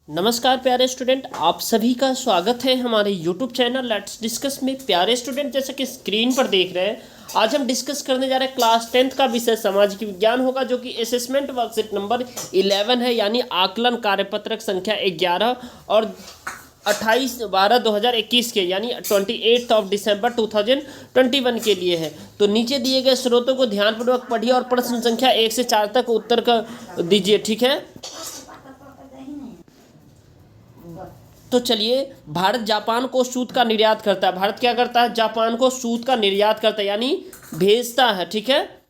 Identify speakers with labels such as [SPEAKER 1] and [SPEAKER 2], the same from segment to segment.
[SPEAKER 1] नमस्कार प्यारे स्टूडेंट, आप सभी का स्वागत है हमारे यूट्यूब चैनल लेट्स डिस्कस में। प्यारे स्टूडेंट, जैसा कि स्क्रीन पर देख रहे हैं, आज हम डिस्कस करने जा रहे हैं क्लास 10th का विषय सामाजिक विज्ञान होगा, जो कि असेसमेंट वर्कशीट नंबर 11 है, यानी आकलन कार्यपत्रक संख्या 11 और 28/12/2021 के यानी 28 दिसंबर 2021 के लिए है। तो नीचे दिए गए स्रोतों को ध्यानपूर्वक पढ़िए और प्रश्न संख्या 1 से 4 तक उत्तर का दीजिए, ठीक है। तो चलिए, भारत जापान को सूत का निर्यात करता है। भारत क्या करता है? जापान को सूत का निर्यात करता है, यानी भेजता है, ठीक है।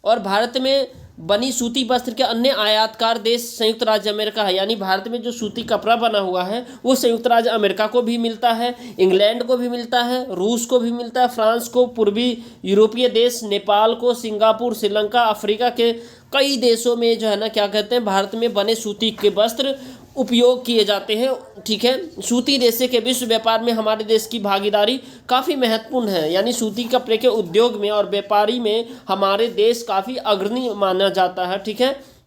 [SPEAKER 1] और भारत में बनी सूती वस्त्र के अन्य आयातकार देश संयुक्त राज्य अमेरिका है, यानी भारत में जो सूती कपड़ा बना हुआ है वो संयुक्त राज्य अमेरिका को भी मिलता है, इंग्लैंड को भी मिलता है, रूस को भी मिलता है, फ्रांस को, पूर्वी यूरोपीय देश, नेपाल को, सिंगापुर, श्रीलंका, अफ्रीका के कई देशों में जो है ना क्या कहते हैं, भारत में बने सूती के वस्त्र उपयोग किए जाते हैं, ठीक है। सूती रेशे के विश्व व्यापार में हमारे देश की भागीदारी काफ़ी महत्वपूर्ण है, यानी सूती कपड़े के उद्योग में और व्यापारी में हमारे देश काफ़ी अग्रणी माना जाता है, ठीक है।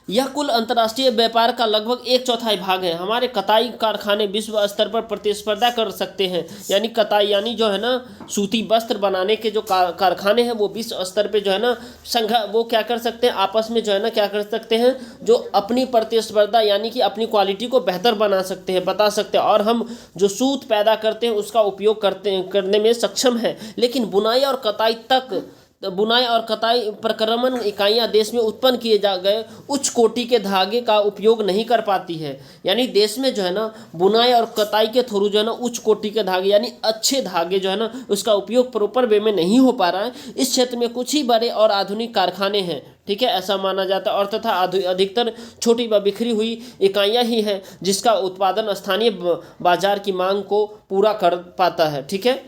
[SPEAKER 1] यह कुल अंतर्राष्ट्रीय व्यापार का लगभग 1/4 भाग है। हमारे कताई कारखाने विश्व स्तर पर प्रतिस्पर्धा कर सकते हैं, यानी कताई यानी जो है ना सूती वस्त्र बनाने के जो कारखाने हैं वो विश्व स्तर पे जो है ना वो क्या कर सकते हैं, आपस में जो है ना क्या कर सकते हैं, जो अपनी प्रतिस्पर्धा यानी कि अपनी क्वालिटी को बेहतर बना सकते हैं, बता सकते हैं, और हम जो सूत पैदा करते हैं उसका उपयोग करने में सक्षम है। लेकिन बुनाई और कताई प्रक्रमण इकाइयाँ देश में उत्पन्न किए जा गए उच्च कोटि के धागे का उपयोग नहीं कर पाती है, यानी देश में जो है ना बुनाई और कताई के थ्रू जो है ना उच्च कोटि के धागे यानी अच्छे धागे जो है ना उसका उपयोग प्रॉपर वे में नहीं हो पा रहा है। इस क्षेत्र में कुछ ही बड़े और आधुनिक कारखाने हैं, ठीक है, ऐसा माना जाता है, और तथा अधिकतर छोटी व बिखरी हुई इकाइयाँ ही हैं जिसका उत्पादन स्थानीय बाजार की मांग को पूरा कर पाता है, ठीक है।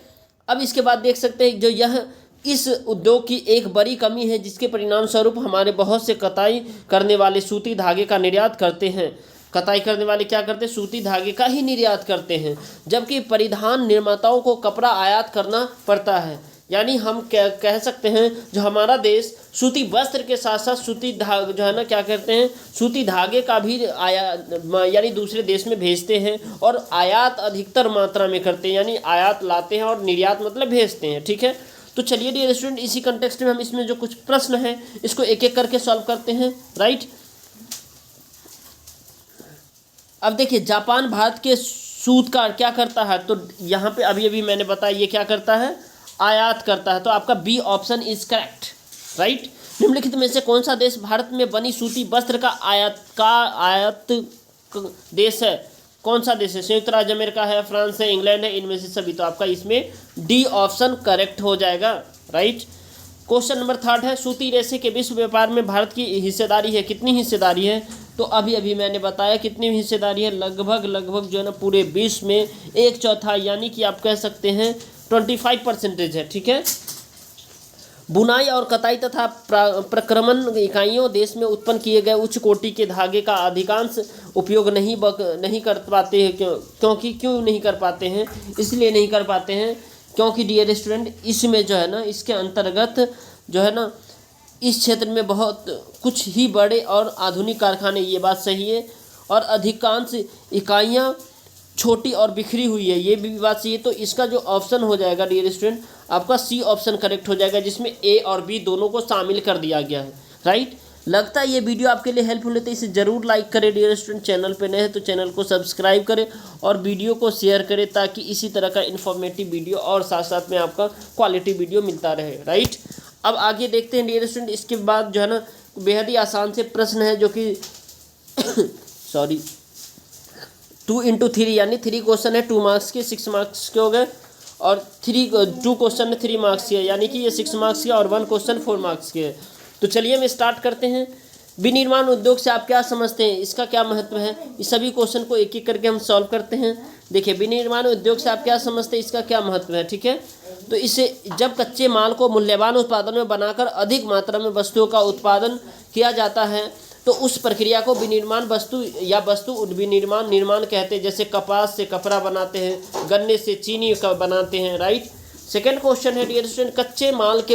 [SPEAKER 1] अब इसके बाद देख सकते हैं जो यह इस उद्योग की एक बड़ी कमी है, जिसके परिणाम स्वरूप हमारे बहुत से कताई करने वाले सूती धागे का निर्यात करते हैं। कताई करने वाले क्या करते हैं? सूती धागे का ही निर्यात करते हैं, जबकि परिधान निर्माताओं को कपड़ा आयात करना पड़ता है। यानी हम कह सकते हैं जो हमारा देश सूती वस्त्र के साथ साथ सूती धागे जो है ना क्या करते हैं, सूती धागे का भी यानी दूसरे देश में भेजते हैं, और आयात अधिकतर मात्रा में करते हैं, यानी आयात लाते हैं और निर्यात मतलब भेजते हैं, ठीक है। तो चलिए डियर स्टूडेंट, इसी कंटेक्स्ट में हम इसमें जो कुछ प्रश्न हैं इसको एक एक करके सॉल्व करते हैं, राइट। अब देखिए, जापान भारत के सूत का क्या करता है, तो यहाँ पे अभी मैंने बताया ये क्या करता है, आयात करता है। तो आपका B option is correct, right. निम्नलिखित में से कौन सा देश भारत में बनी सूती वस्त्र का आयात देश है? कौन सा देश है? संयुक्त राज्य अमेरिका है, फ्रांस है, इंग्लैंड है, इनमें से सभी। तो आपका इसमें डी ऑप्शन करेक्ट हो जाएगा, राइट। क्वेश्चन नंबर 3 है, सूती रेशे के विश्व व्यापार में भारत की हिस्सेदारी है, कितनी हिस्सेदारी है? तो अभी मैंने बताया कितनी हिस्सेदारी है, लगभग जो है ना पूरे विश्व में 1/4 यानी कि आप कह सकते हैं 25% है, ठीक है। बुनाई और कताई तथा प्रक्रमण इकाइयों देश में उत्पन्न किए गए उच्च कोटि के धागे का अधिकांश उपयोग नहीं कर पाते हैं, क्यों नहीं कर पाते हैं? इसलिए नहीं कर पाते हैं क्योंकि डियर स्टूडेंट, इसमें जो है ना इसके अंतर्गत जो है ना इस क्षेत्र में बहुत कुछ ही बड़े और आधुनिक कारखाने, ये बात सही है, और अधिकांश इकाइयाँ छोटी और बिखरी हुई है, ये भी बात सही है। तो इसका जो ऑप्शन हो जाएगा डियर स्टूडेंट, आपका सी ऑप्शन करेक्ट हो जाएगा, जिसमें ए और बी दोनों को शामिल कर दिया गया है, राइट। लगता है ये वीडियो आपके लिए हेल्पफुल है, तो इसे ज़रूर लाइक करें डियर स्टूडेंट। चैनल पे नए हैं तो चैनल को सब्सक्राइब करें और वीडियो को शेयर करें, ताकि इसी तरह का इन्फॉर्मेटिव वीडियो और साथ साथ में आपका क्वालिटी वीडियो मिलता रहे, राइट। अब आगे देखते हैं डियर स्टूडेंट, इसके बाद जो है ना बेहद ही आसान से प्रश्न है, जो कि सॉरी 2 into 3 यानी 3 क्वेश्चन है 2 मार्क्स के, 6 मार्क्स के हो गए, और 2 क्वेश्चन है 3 मार्क्स के, यानी कि ये 6 मार्क्स के, और 1 क्वेश्चन 4 मार्क्स के है। तो चलिए हम स्टार्ट करते हैं। विनिर्माण उद्योग से आप क्या समझते हैं, इसका क्या महत्व है? इस सभी क्वेश्चन को एक एक करके हम सॉल्व करते हैं। देखिए, विनिर्माण उद्योग से आप क्या समझते हैं, इसका क्या महत्व है, ठीक है। तो इसे जब कच्चे माल को मूल्यवान उत्पादन में बनाकर अधिक मात्रा में वस्तुओं का उत्पादन किया जाता है, तो उस प्रक्रिया को विनिर्माण वस्तु निर्माण कहते हैं। जैसे कपास से कपड़ा बनाते हैं, गन्ने से चीनी का बनाते हैं, राइट। सेकेंड क्वेश्चन है डियर स्टूडेंट, कच्चे माल के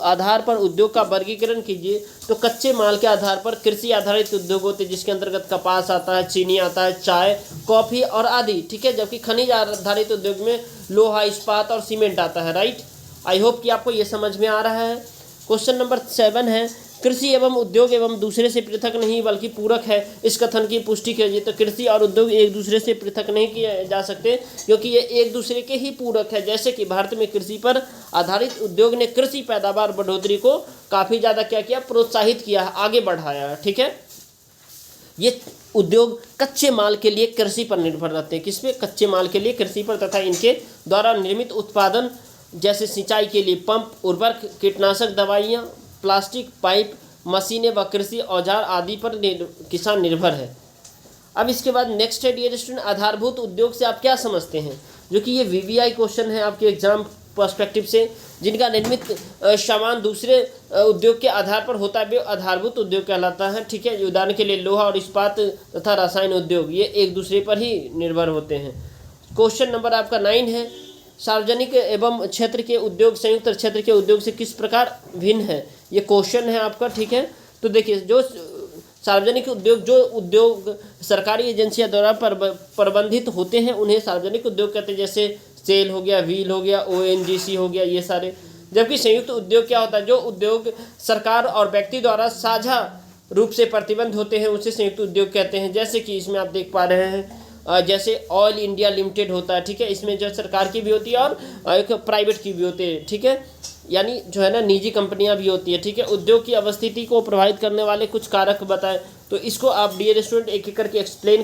[SPEAKER 1] आधार पर उद्योग का वर्गीकरण कीजिए। तो कच्चे माल के आधार पर कृषि आधारित उद्योग होते हैं, जिसके अंतर्गत कपास आता है, चीनी आता है, चाय, कॉफी और आदि, ठीक है। जबकि खनिज आधारित उद्योग में लोहा, इस्पात और सीमेंट आता है, राइट। आई होप कि आपको ये समझ में आ रहा है। क्वेश्चन नंबर 7 है, कृषि एवं उद्योग एवं दूसरे से पृथक नहीं बल्कि पूरक है, इस कथन की पुष्टि कीजिए। तो कृषि और उद्योग एक दूसरे से पृथक नहीं किए जा सकते, क्योंकि ये एक दूसरे के ही पूरक है। जैसे कि भारत में कृषि पर आधारित उद्योग ने कृषि पैदावार बढ़ोतरी को काफ़ी ज़्यादा क्या किया, प्रोत्साहित किया, आगे बढ़ाया, ठीक है। ये उद्योग कच्चे माल के लिए कृषि पर निर्भर रहते हैं। किस पे? कच्चे माल के लिए कृषि पर, तथा इनके द्वारा निर्मित उत्पादन जैसे सिंचाई के लिए पंप, उर्वरक, कीटनाशक दवाइयाँ, प्लास्टिक पाइप, मशीनें व कृषि औजार आदि पर किसान निर्भर है। अब इसके बाद नेक्स्ट है डियर स्टूडेंट, आधारभूत उद्योग से आप क्या समझते हैं? जो कि ये वीवीआई क्वेश्चन है आपके एग्जाम पर्सपेक्टिव से। जिनका निर्मित सामान दूसरे उद्योग के आधार पर होता है वे आधारभूत उद्योग कहलाता है, ठीक है। उदाहरण के लिए लोहा और इस्पात तथा रसायन उद्योग, ये एक दूसरे पर ही निर्भर होते हैं। क्वेश्चन नंबर आपका 9 है, सार्वजनिक एवं क्षेत्र के उद्योग संयुक्त क्षेत्र के उद्योग से किस प्रकार भिन्न है? ये क्वेश्चन है आपका, ठीक है। तो देखिए, जो सार्वजनिक उद्योग, जो उद्योग सरकारी एजेंसियों द्वारा प्रबंधित होते हैं, उन्हें सार्वजनिक उद्योग कहते हैं। जैसे सेल हो गया, व्हील हो गया, ओएनजीसी हो गया, ये सारे। जबकि संयुक्त उद्योग क्या होता है? जो उद्योग सरकार और व्यक्ति द्वारा साझा रूप से प्रतिबंध होते हैं, उसे संयुक्त उद्योग कहते हैं। जैसे कि इसमें आप देख पा रहे हैं, जैसे ऑयल इंडिया लिमिटेड होता है, ठीक है। इसमें जो सरकार की भी होती है और एक प्राइवेट की भी होती है, ठीक है। यानी जो है ना, निजी कंपनियां भी होती है, ठीक है। उद्योग की अवस्थिति को प्रभावित करने वाले कुछ कारक बताएं। तो इसको आप डियर स्टूडेंट एक एक करके एक्सप्लेन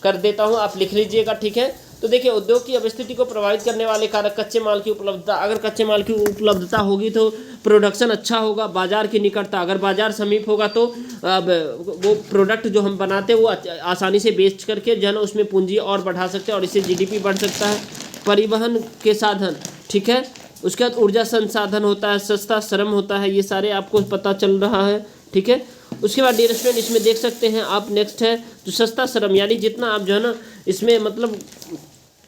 [SPEAKER 1] कर देता हूं, आप लिख लीजिएगा, ठीक है। तो देखिए, उद्योग की अवस्थिति को प्रभावित करने वाले कारक, कच्चे माल की उपलब्धता। अगर कच्चे माल की उपलब्धता होगी तो प्रोडक्शन अच्छा होगा। बाजार की निकटता, अगर बाजार समीप होगा तो वो प्रोडक्ट जो हम बनाते हैं वो आसानी से बेच करके जो है ना, उसमें पूंजी और बढ़ा सकते हैं और इससे जीडीपी बढ़ सकता है। परिवहन के साधन, ठीक है। उसके बाद ऊर्जा संसाधन होता है, सस्ता श्रम होता है, ये सारे आपको पता चल रहा है, ठीक है। उसके बाद डियर स्टूडेंट इसमें देख सकते हैं आप, नेक्स्ट है तो सस्ता श्रम, यानी जितना आप जो है ना इसमें मतलब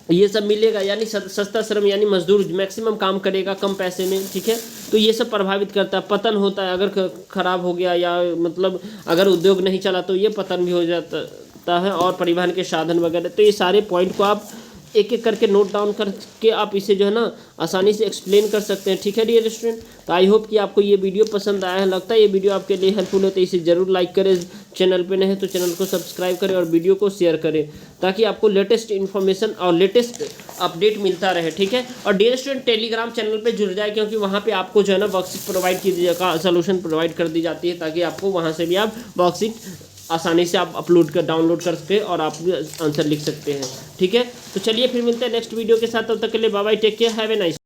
[SPEAKER 1] ये सब मिलेगा, यानी सस्ता श्रम यानी मजदूर मैक्सिमम काम करेगा कम पैसे में, ठीक है। तो ये सब प्रभावित करता है। पतन होता है, अगर खराब हो गया या मतलब अगर उद्योग नहीं चला तो ये पतन भी हो जाता है। और परिवहन के साधन वगैरह। तो ये सारे पॉइंट को आप एक एक करके नोट डाउन करके आप इसे जो है ना आसानी से एक्सप्लेन कर सकते हैं, ठीक है डियर स्टूडेंट। तो आई होप कि आपको ये वीडियो पसंद आया है। लगता है ये वीडियो आपके लिए हेल्पफुल है तो इसे ज़रूर लाइक करें। चैनल पे नहीं तो चैनल को सब्सक्राइब करें और वीडियो को शेयर करें, ताकि आपको लेटेस्ट इन्फॉर्मेशन और लेटेस्ट अपडेट मिलता रहे, ठीक है। और डियर स्टूडेंट टेलीग्राम चैनल पर जुड़ जाए, क्योंकि वहाँ पर आपको जो है ना वर्कशीट प्रोवाइड की जाएगा, सोल्यूशन प्रोवाइड कर दी जाती है, ताकि आपको वहाँ से भी आप वर्कशीट आसानी से आप डाउनलोड कर सकते हैं और आप आंसर लिख सकते हैं, ठीक है। तो चलिए फिर मिलते हैं नेक्स्ट वीडियो के साथ। तब तक के लिए bye bye, take care, have a nice.